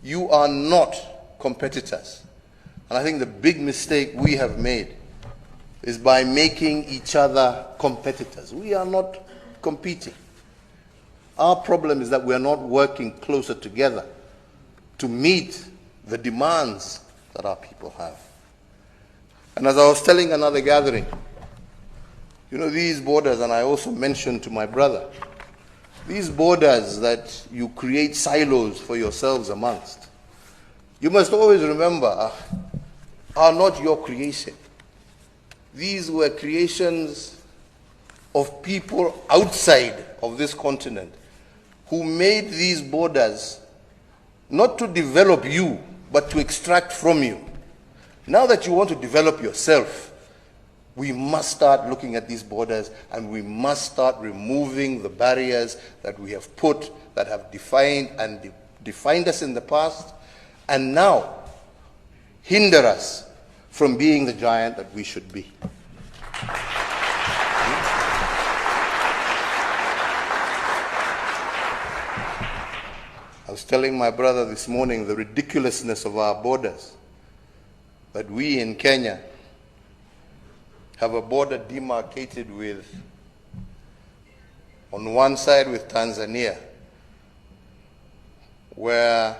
You are not competitors. And I think the big mistake we have made is by making each other competitors. We are not competing. Our problem is that we are not working closer together to meet the demands that our people have. And as I was telling another gathering, these borders, and I also mentioned to my brother, these borders that you create silos for yourselves amongst, you must always remember, are not your creation. These were creations of people outside of this continent who made these borders not to develop you, but to extract from you. Now that you want to develop yourself, we must start looking at these borders, and we must start removing the barriers that we have put, that have defined us in the past, and now hinder us from being the giant that we should be. I was telling my brother this morning the ridiculousness of our borders, that we in Kenya have a border demarcated with, on one side with Tanzania, where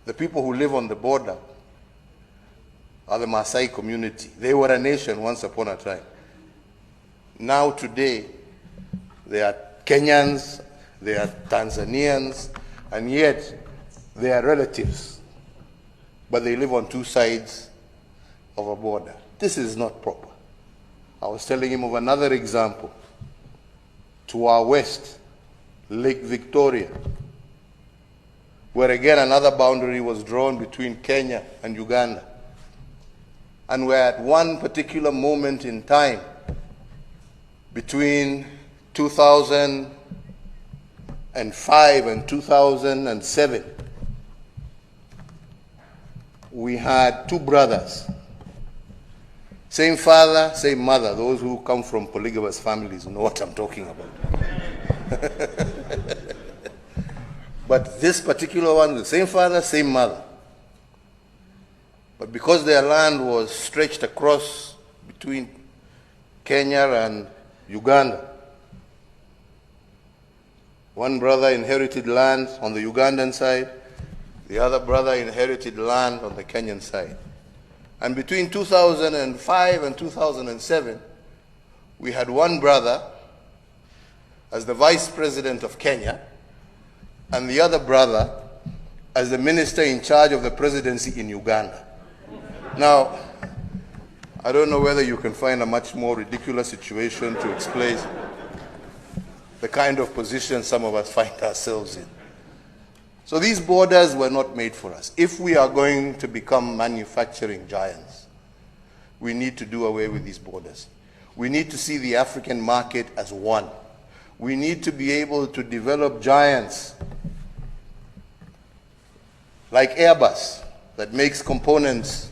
the people who live on the border are the Maasai community. They were a nation once upon a time. Now today, they are Kenyans, they are Tanzanians, and yet they are relatives. But they live on two sides of a border. This is not proper. I was telling him of another example. To our west, Lake Victoria, where again another boundary was drawn between Kenya and Uganda. And where at one particular moment in time, between 2005 and 2007, we had two brothers. Same father, same mother. Those who come from polygamous families know what I'm talking about. But this particular one, the same father, same mother. But because their land was stretched across between Kenya and Uganda, one brother inherited land on the Ugandan side, the other brother inherited land on the Kenyan side. And between 2005 and 2007, we had one brother as the vice president of Kenya, and the other brother as the minister in charge of the presidency in Uganda. Now, I don't know whether you can find a much more ridiculous situation to explain the kind of position some of us find ourselves in. So these borders were not made for us. If we are going to become manufacturing giants, we need to do away with these borders. We need to see the African market as one. We need to be able to develop giants like Airbus, that makes components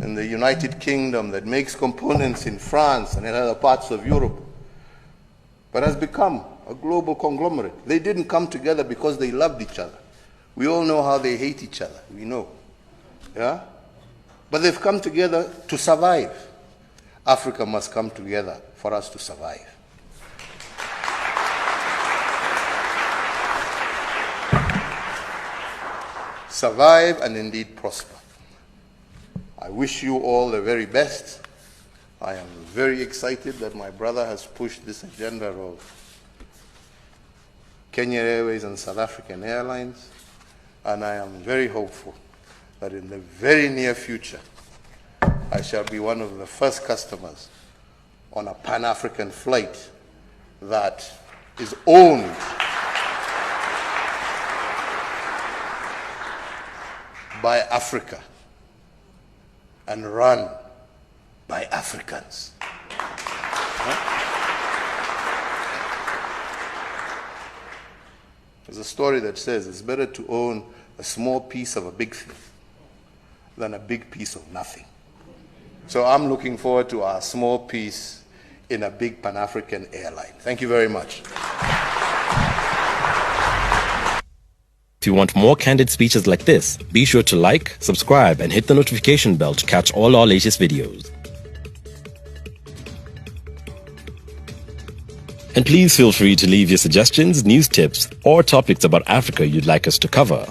in the United Kingdom, that makes components in France and in other parts of Europe, but has become a global conglomerate. They didn't come together because they loved each other. We all know how they hate each other. We know. Yeah? But they've come together to survive. Africa must come together for us to survive. Survive and indeed prosper. I wish you all the very best. I am very excited that my brother has pushed this agenda of Kenya Airways and South African Airlines, and I am very hopeful that in the very near future, I shall be one of the first customers on a Pan-African flight that is owned by Africa and run by Africans. There's a story that says it's better to own a small piece of a big thing than a big piece of nothing. So I'm looking forward to our small piece in a big Pan-African airline. Thank you very much. If you want more candid speeches like this, be sure to like, subscribe, and hit the notification bell to catch all our latest videos. And please feel free to leave your suggestions, news tips, or topics about Africa you'd like us to cover.